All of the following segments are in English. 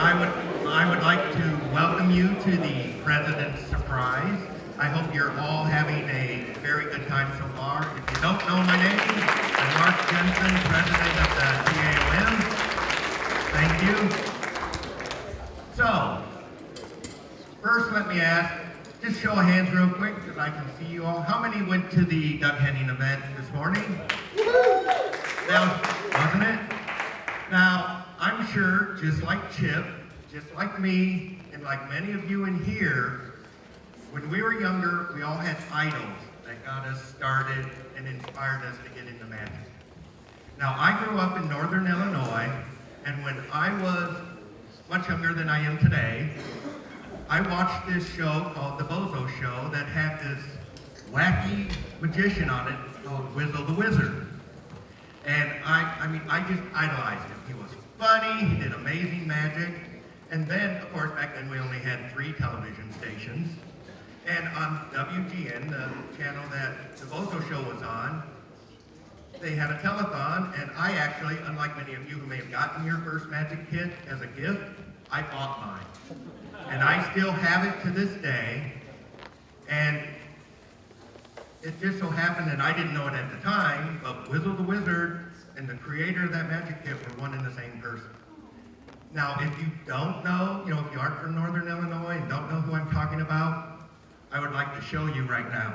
I would like to welcome you to the President's Surprise. I hope you're all having a very good time so far. If you don't know my name, I'm Mark Jensen, President of the TAOM. Thank you. So, first let me ask, just show of hands real quick because I can see you all. How many went to the duck hunting event this morning? Wasn't it? Now, I'm sure, just like Chip, just like me, and like many of you in here, when we were younger, we all had idols that got us started and inspired us to get into magic. Now, I grew up in Northern Illinois, and when I was much younger than I am today, I watched this show called The Bozo Show that had this wacky magician on it called Wizzo the Wizard. And I just idolized him. He was funny, he did amazing magic. And then, of course, back then we only had 3 television stations. And on WGN, the channel that the Bozo Show was on, they had a telethon, and I actually, unlike many of you who may have gotten your first magic kit as a gift, I bought mine. And I still have it to this day. And it just so happened that I didn't know it at the time, but Wizzo the Wizard and the creator of that magic kit were one and the same person. Now, if you don't know, if you aren't from Northern Illinois and don't know who I'm talking about, I would like to show you right now.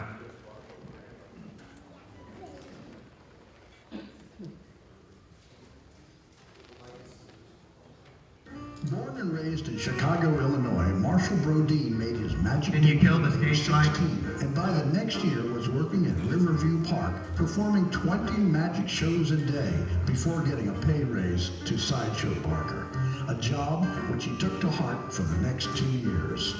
Born and raised in Chicago, Illinois, Marshal Brodien made his magic Did you kill the debut at stage light? 16, and by the next year was working at Riverview Park, performing 20 magic shows a day before getting a pay raise to Sideshow Barker, a job which he took to heart for the next 2 years.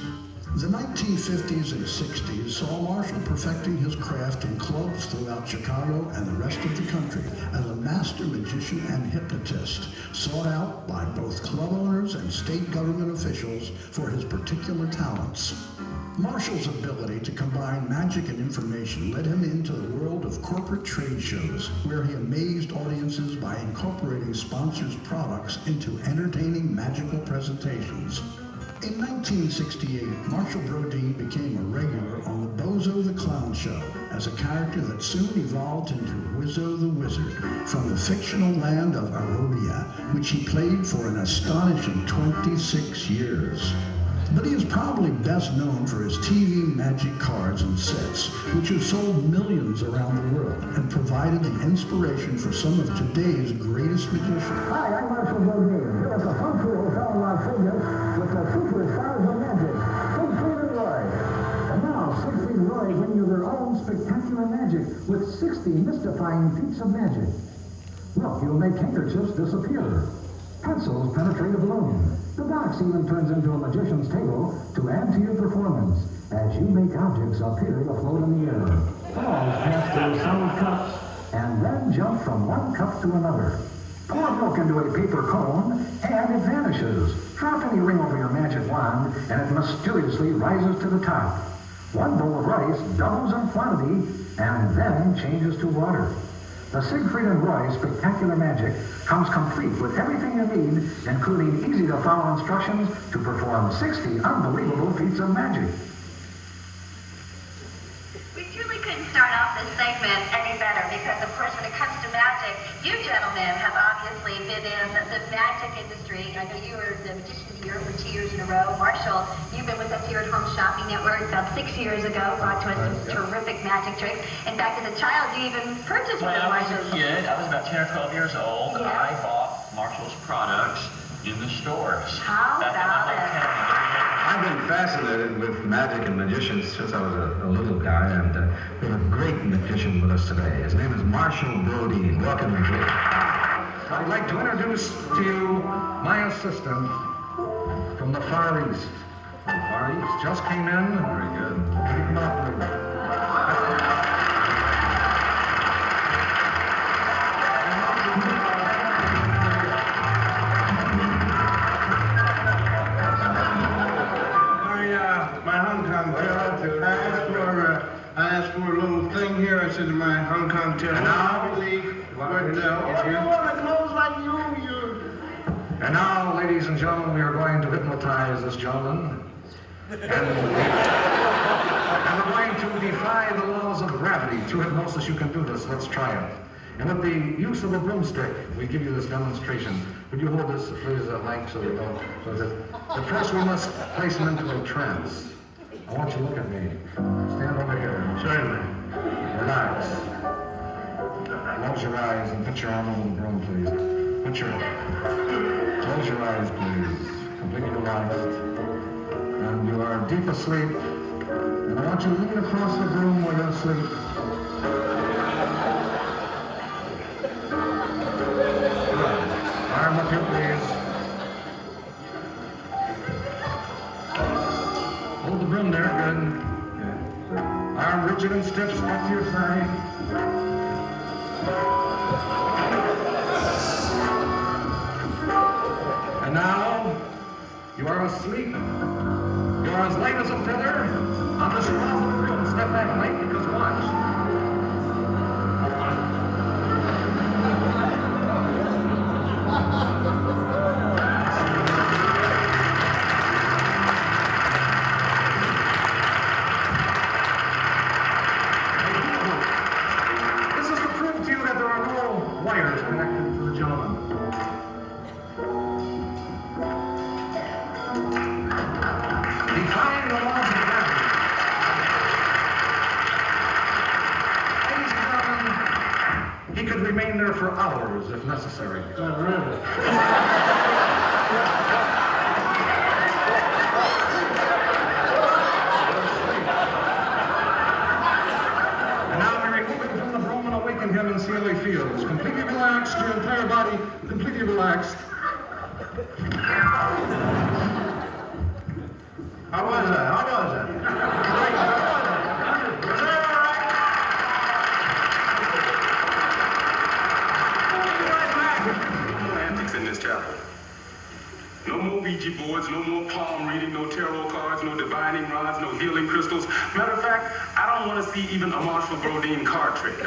The 1950s and 60s saw Marshal perfecting his craft in clubs throughout Chicago and the rest of the country as a master magician and hypnotist, sought out by both club owners and state government officials for his particular talents. Marshall's ability to combine magic and information led him into the world of corporate trade shows, where he amazed audiences by incorporating sponsors' products into entertaining magical presentations. In 1968, Marshal Brodien became a regular on the Bozo the Clown Show as a character that soon evolved into Wizzo the Wizard from the fictional land of Arabia, which he played for an astonishing 26 years. But he is probably best known for his TV magic cards and sets, which have sold millions around the world and provided the inspiration for some of today's greatest magicians. Hi, I'm Marshal Brodien, here at the Fun Tour Hotel in Las Vegas with the superstars of magic, Siegfried and Roy. And now, Siegfried and Roy bring you their own spectacular magic with 60 mystifying feats of magic. Look, you'll make handkerchiefs disappear. Pencils penetrate a balloon. The box even turns into a magician's table to add to your performance as you make objects appear to float in the air. Balls pass through solid cups and then jump from one cup to another. Pour milk into a paper cone and it vanishes. Drop any ring over your magic wand and it mysteriously rises to the top. One bowl of rice doubles in quantity and then changes to water. The Siegfried and Roy Spectacular Magic comes complete with everything you need, including easy-to-follow instructions to perform 60 unbelievable feats of magic. We truly couldn't start off this segment any better because, of course, when it comes to magic, you gentlemen have obviously been in the magic industry. I know you were the magician of the year for 2 years in a row. Marshall, you've been with us here at Home Shopping Network about 6 years ago, brought to us some terrific magic tricks. In fact, as a child, you even purchased one of Marshall's. When I was a kid, I was about 10 or 12 years old, Yes. I bought Marshall's products in the stores. How Back in my about it? hometown. I've been fascinated with magic and magicians since I was a little guy, and we have a great magician with us today. His name is Marshal Brodien. Welcome, Marshal. I'd like to introduce to you my assistant from the Far East. The Far East just came in. Very good. Come up, please. My Hong Kong tail. I asked for a little thing here. I said to my Hong Kong tail. And now, And now, ladies ladies and gentlemen, we are going to hypnotize this gentleman. And we're going to defy the laws of gravity. Through hypnosis, you can do this. Let's try it. And with the use of a broomstick, we give you this demonstration. Would you hold this, please, Mike, so we know? But first, we must place him into a trance. I want you to look at me. Stand over here. Certainly. Relax. Close your eyes and put your arm over the broom, please. Close your eyes, please. Completely relaxed. And you are deep asleep. And I want you to lean across the room while you're asleep. Good. Arm up here, please. Hold the broom there, good. Arm rigid and stiff, step to your side. And now, you are asleep. You are as light as a feather on this rough room. Step back, Mike, because watch. This is to prove to you that there are no wires connected to the gentleman. Defying the laws of gravity. Ladies and gentlemen, he could remain there for hours if necessary. Oh, really? And now we remove him from the broom and awaken him and see how he feels. Completely relaxed, your entire body completely relaxed. How was that? How was it? No antics in this chapel. No more Ouija boards, no more palm reading, no tarot cards, no divining rods, no healing crystals. Matter of fact, I don't want to see even a Marshal Brodien card trick.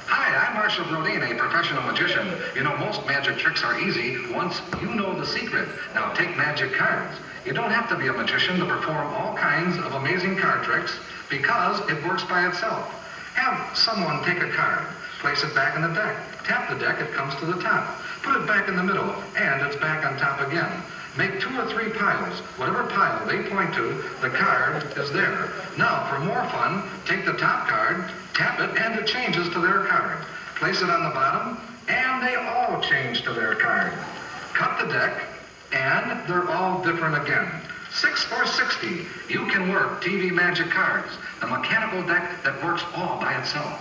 Hi, I'm Marshal Brodien, a professional magician. You know, most magic tricks are easy once you know the secret. Now, take magic cards. You don't have to be a magician to perform all kinds of amazing card tricks because it works by itself. Have someone take a card, place it back in the deck. Tap the deck, it comes to the top. Put it back in the middle, and it's back on top again. Make 2 or 3 piles. Whatever pile they point to, the card is there. Now, for more fun, take the top card, tap it, and it changes to their card. Place it on the bottom, and they all change to their card. Cut the deck, and they're all different again. 6 for 60. You can work TV magic cards, the mechanical deck that works all by itself.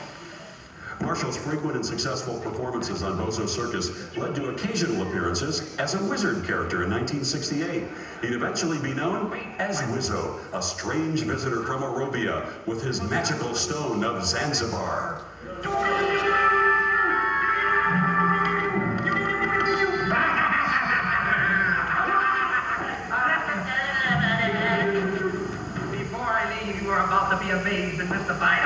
Marshal's frequent and successful performances on Bozo Circus led to occasional appearances as a wizard character in 1968. He'd eventually be known as Wizzo, a strange visitor from Arabia with his magical stone of Zanzibar. Before I leave, you are about to be amazed and mystified.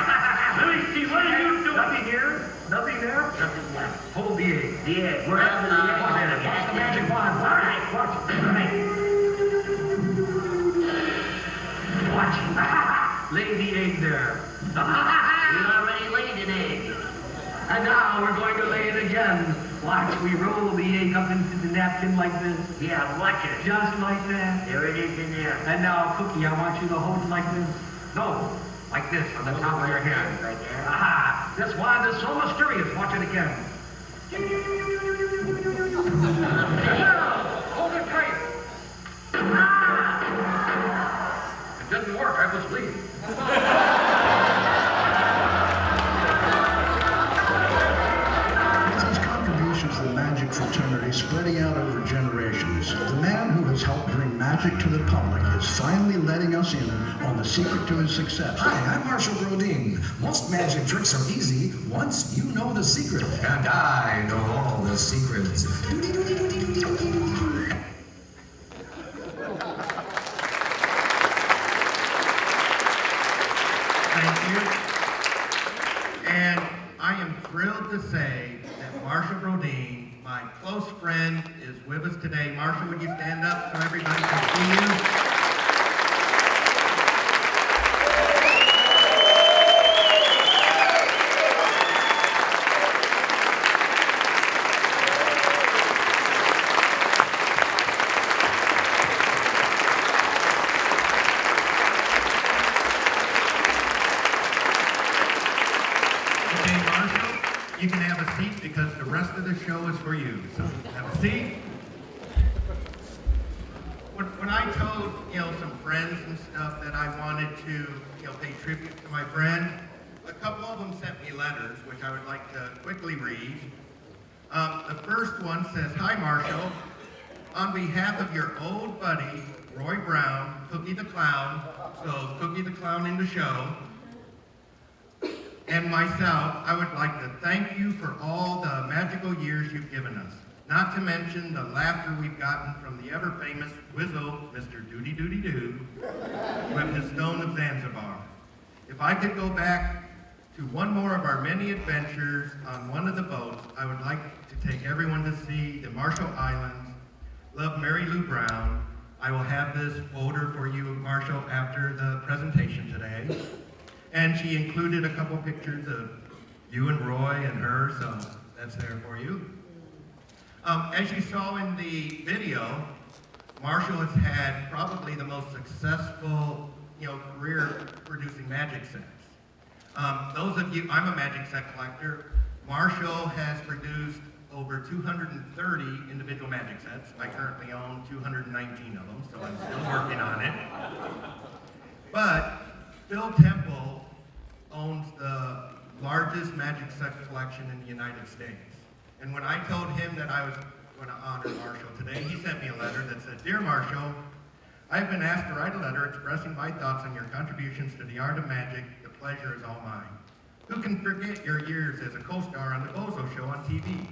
Let me see, what are you doing? Nothing here? Nothing there? Nothing there. Hold the egg. The egg. We're after the egg. Watch the magic wand. All right, watch it. Watch it. Lay the egg there. We already laid an egg. And now we're going to lay it again. Watch, we roll the egg up into the napkin like this. Yeah, watch it. Just like that. There it is in there. And now, Cookie, I want you to hold it like this. No, like this on the top of your head. Right there. Aha! This wand is so mysterious. Watch it again. Hold it tight. Ah! It didn't work. I was bleeding. With his contributions to the magic fraternity spreading out over generations, the man who has helped bring magic to the public is finally letting us in on the secret to his success. Hi, I'm Marshal Brodien. Most magic tricks are easy once you know the secret. And I know all the secrets. Thank you. And I am thrilled to say that Marshal Brodien, my close friend, is with us today. Marshal, would you stand up so everybody can see you? You can have a seat because the rest of the show is for you. So have a seat. When I told, some friends and stuff that I wanted to, pay tribute to my friend, a couple of them sent me letters, which I would like to quickly read. The first one says, "Hi, Marshal. On behalf of your old buddy, Roy Brown, Cookie the Clown," so Cookie the Clown in the show, "and myself, I would like to thank you for all the magical years you've given us. Not to mention the laughter we've gotten from the ever-famous Whistle, Mr. Doody Doody Doo, with his Stone of Zanzibar. If I could go back to one more of our many adventures on one of the boats, I would like to take everyone to see the Marshall Islands. Love, Mary Lou Brown." I will have this folder for you, Marshall, after the presentation today. And she included a couple pictures of you and Roy and her, so that's there for you. As you saw in the video, Marshall has had probably the most successful, career producing magic sets. Those of you, I'm a magic set collector. Marshall has produced over 230 individual magic sets. I currently own 219 of them, so I'm still working on it. But Phil Temple owns the largest magic set collection in the United States. And when I told him that I was going to honor Marshall today, he sent me a letter that said, "Dear Marshall, I've been asked to write a letter expressing my thoughts on your contributions to the art of magic. The pleasure is all mine. Who can forget your years as a co-star on the Bozo Show on TV?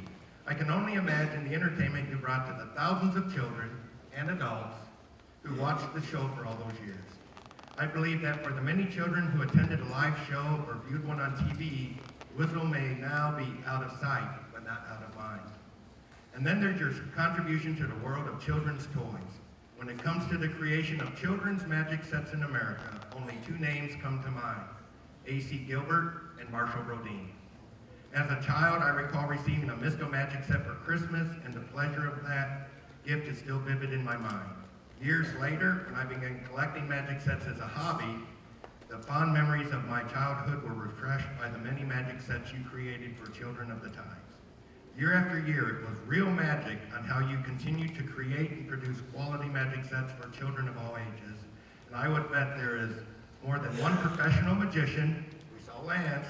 I can only imagine the entertainment you brought to the thousands of children and adults who watched the show for all those years. I believe that for the many children who attended a live show or viewed one on TV, Whistle may now be out of sight, but not out of mind. And then there's your contribution to the world of children's toys. When it comes to the creation of children's magic sets in America, only two names come to mind, A.C. Gilbert and Marshal Brodien. As a child, I recall receiving a Mysto Magic set for Christmas, and the pleasure of that gift is still vivid in my mind. Years later, when I began collecting magic sets as a hobby, the fond memories of my childhood were refreshed by the many magic sets you created for children of the times. Year after year, it was real magic on how you continued to create and produce quality magic sets for children of all ages. And I would bet there is more than one professional magician, we saw Lance,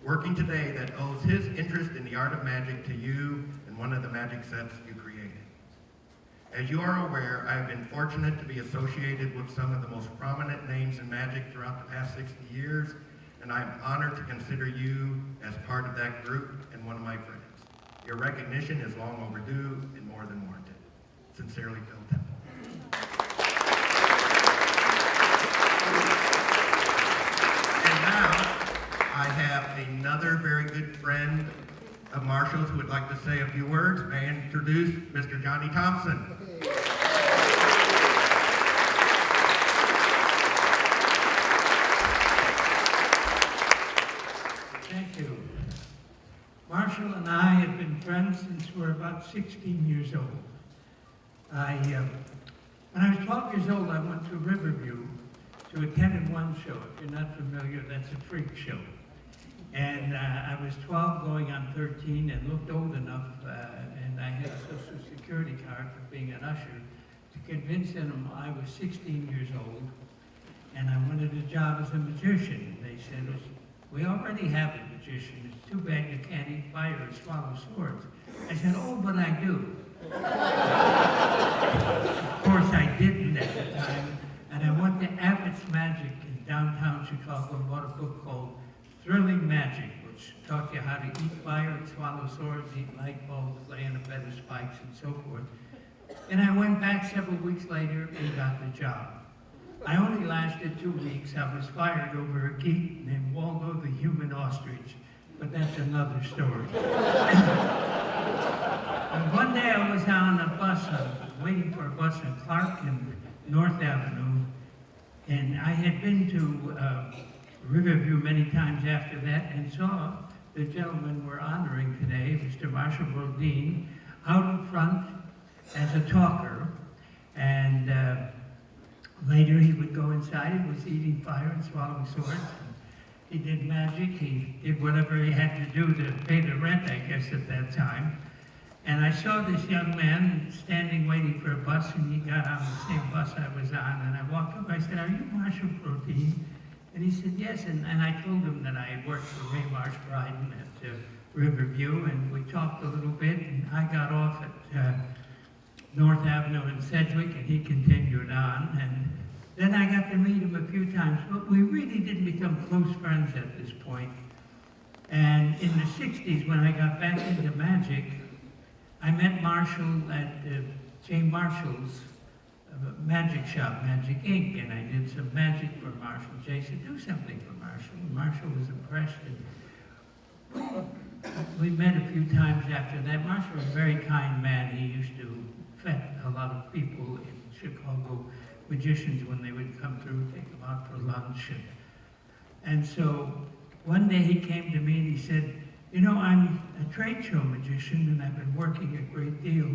working today that owes his interest in the art of magic to you and one of the magic sets you created. As you are aware, I have been fortunate to be associated with some of the most prominent names in magic throughout the past 60 years, and I am honored to consider you as part of that group and one of my friends. Your recognition is long overdue and more than warranted. Sincerely, Phil Temple. And now, I have another very good friend of Marshall's who would like to say a few words. May I introduce Mr. Johnny Thompson. Thank you. Marshall and I have been friends since we're about 16 years old. When I was 12 years old, I went to Riverview to attend one show. If you're not familiar, that's a freak show. And I was 12 going on 13 and looked old enough, and I had a Social Security card for being an usher, to convince them I was 16 years old and I wanted a job as a magician. And they said, "We already have a magician. It's too bad you can't eat fire or swallow swords." I said, "Oh, but I do." Of course, I didn't at the time. And I went to Abbott's Magic in downtown Chicago and bought a book called Thrilling Magic, which taught you how to eat fire and swallow swords, eat light bulbs, lay on a bed of spikes, and so forth. And I went back several weeks later and got the job. I only lasted 2 weeks. I was fired over a geek named Waldo the Human Ostrich, but that's another story. And one day I was on a bus, waiting for a bus in Clark and North Avenue, and I had been to Riverview many times after that and saw the gentleman we're honoring today, Mr. Marshal Brodien, out in front as a talker, and later he would go inside. He was eating fire and swallowing swords. He did magic. He did whatever he had to do to pay the rent, I guess, at that time. And I saw this young man standing waiting for a bus, and he got on the same bus I was on, and I walked up. I said, "Are you Marshal Brodien?" And he said, "Yes." And I told him that I had worked for Ray Marsh Brodien at Riverview, and we talked a little bit, and I got off at North Avenue in Sedgwick, and he continued on. And then I got to meet him a few times, but we really didn't become close friends at this point. And in the 60s, when I got back into magic, I met Marshal at Jay Marshall's magic shop, Magic Inc., and I did some magic for Marshal. Jay said, "Do something for Marshal." And Marshal was impressed. And we met a few times after that. Marshal was a very kind man. He used to vet a lot of people in Chicago, magicians, when they would come through, take them out for lunch. And so one day he came to me and he said, "You know, I'm a trade show magician and I've been working a great deal,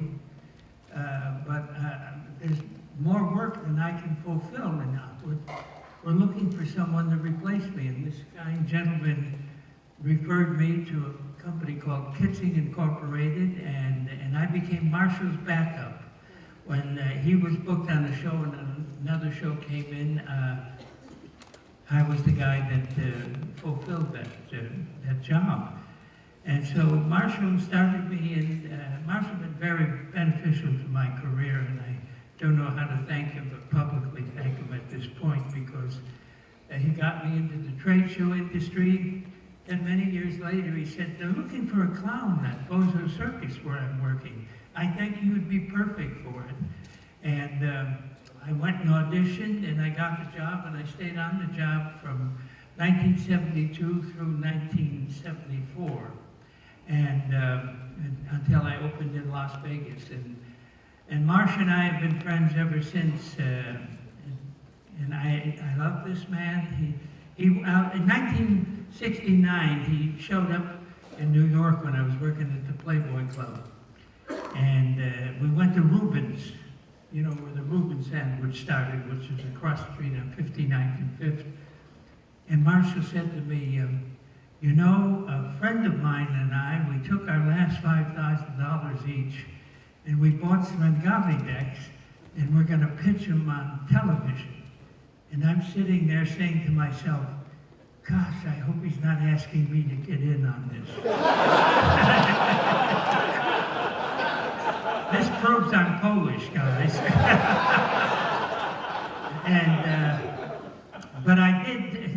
but there's more work than I can fulfill, and we're looking for someone to replace me." And this kind gentleman referred me to a company called Kitsing Incorporated, and I became Marshal's backup. When he was booked on a show and another show came in, I was the guy that fulfilled that job. And so Marshal started me, and Marshal been very beneficial to my career, and I don't know how to thank him, but publicly thank him at this point, because he got me into the trade show industry. And many years later, he said, "They're looking for a clown at Bozo Circus where I'm working. I think you would be perfect for it." And I went and auditioned, and I got the job, and I stayed on the job from 1972 through 1974, and until I opened in Las Vegas. And Marsh and I have been friends ever since, and I love this man. In 1969, he showed up in New York when I was working at the Playboy Club. And we went to Rubens, you know, where the Reuben sandwich started, which is across the street on 59th and 5th. And Marshal said to me, "You know, a friend of mine and I, we took our last $5,000 each, and we bought Svengali decks, and we're going to pitch them on television." And I'm sitting there saying to myself, "Gosh, I hope he's not asking me to get in on this." This proves I'm Polish, guys. But I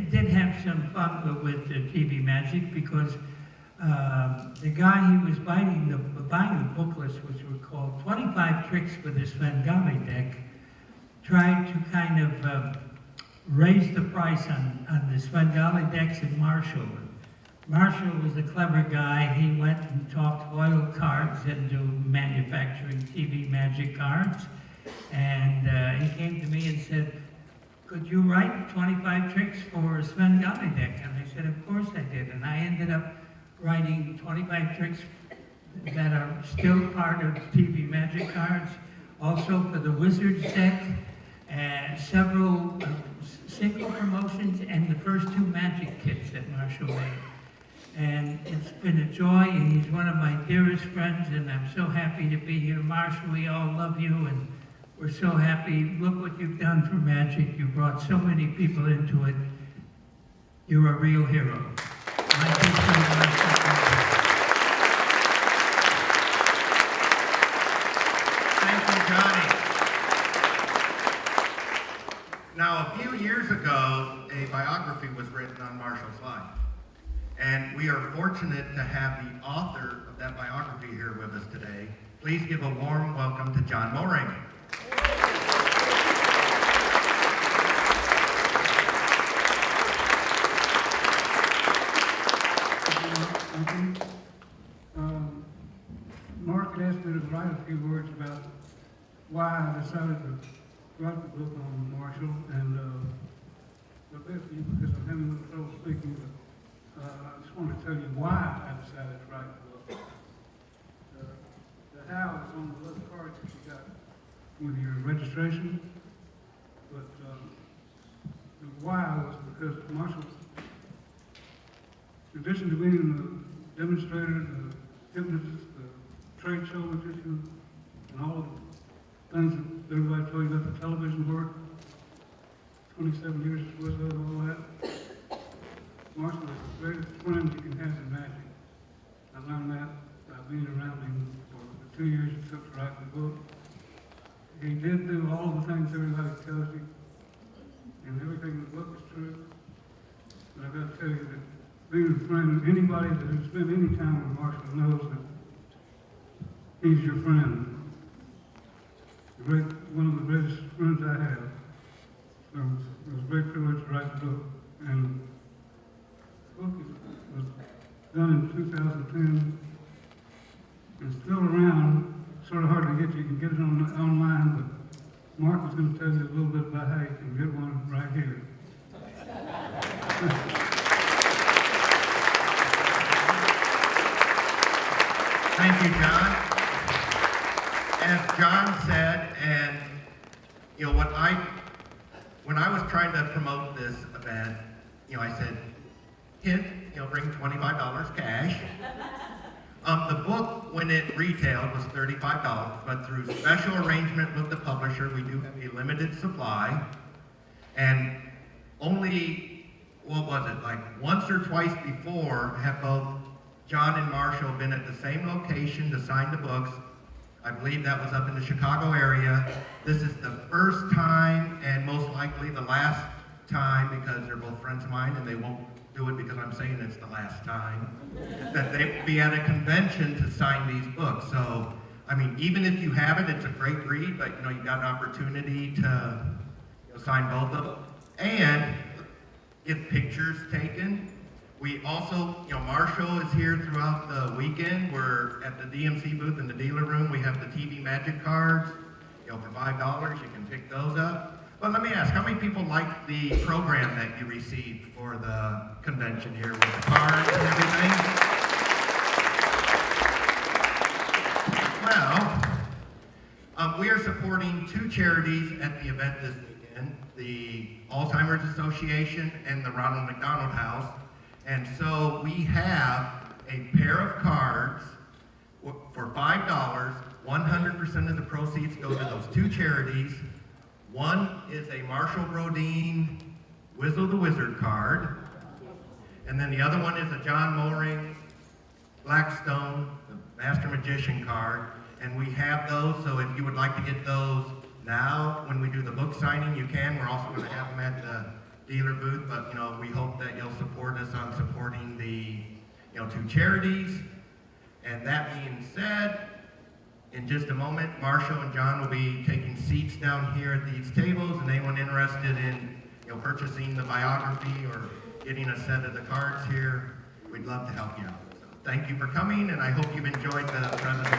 did have some fun with TV magic, because the guy he was buying the booklets, which were called 25 Tricks with the Svengali deck, tried to kind of raise the price on the Svengali decks in Marshal. Marshal was a clever guy. He went and talked oil cards into manufacturing TV magic cards. And he came to me and said, "Could you write 25 tricks for a Svengali deck?" And I said, "Of course I did." And I ended up writing 25 tricks that are still part of TV magic cards. Also for the Wizards deck, several single promotions, and the first 2 magic kits that Marshal made. And it's been a joy, and he's one of my dearest friends, and I'm so happy to be here. Marshal, we all love you, and we're so happy. Look what you've done for magic. You brought so many people into it. You're a real hero. Thank you so much. Thank you, Johnny. Now, a few years ago, a biography was written on Marshal's life. And we are fortunate to have the author of that biography here with us today. Please give a warm welcome to John Moring. Mark asked me to write a few words about why I decided to write the book on Marshall, and I'll bear with you because I'm having a little trouble speaking, but I just want to tell you why I decided to write the book. The how is on the little cards that you got with your registration, but the why was because Marshall, in addition to being the demonstrator, the hypnotist, the trade show magician, and all of the things that everybody told you about the television work, 27 years with her and all that, Marshall is the greatest friend you can have in magic. I learned that by being around him for the 2 years it took to write the book. He did do all the things everybody tells you, and everything in the book is true. But I've got to tell you that being a friend, anybody that has spent any time with Marshall knows that he's your friend. One of the greatest friends I have. So it was a great privilege to write the book. And the book was done in 2010. It's still around. Sort of hard to get. You can get it online, but Mark was going to tell you a little bit about how you can get one right here. Thank you, John. As John said, and you know when I was trying to promote this event, I said, hint, bring $25 cash. The book, when it retailed, was $35, but through special arrangement with the publisher, we do have a limited supply, and only, like once or twice before have both John and Marshall been at the same location to sign the books. I believe that was up in the Chicago area. This is the first time, and most likely the last time, because they're both friends of mine, and they won't do it because I'm saying it's the last time, that they'd be at a convention to sign these books. So, I mean, even if you have it, it's a great read, but you got an opportunity to sign both of them and get pictures taken. We also, Marshall is here throughout the weekend. We're at the DMC booth in the dealer room. We have the TV Magic cards, for $5. You can pick those up. But let me ask, how many people like the program that you received for the convention here with the cards and everything? Well, we are supporting two charities at the event this weekend, the Alzheimer's Association and the Ronald McDonald House. And so we have a pair of cards for $5. 100% of the proceeds go to those two charities. One is a Marshal Brodien Whistle the Wizard card. And then the other one is a John Moring Blackstone, the Master Magician card. And we have those, so if you would like to get those now, when we do the book signing, you can. We're also going to have them at the dealer booth, but we hope that you'll support us on supporting the two charities. And that being said, in just a moment, Marshall and John will be taking seats down here at these tables, and anyone interested in purchasing the biography or getting a set of the cards here, we'd love to help you out. So thank you for coming, and I hope you've enjoyed the presentation.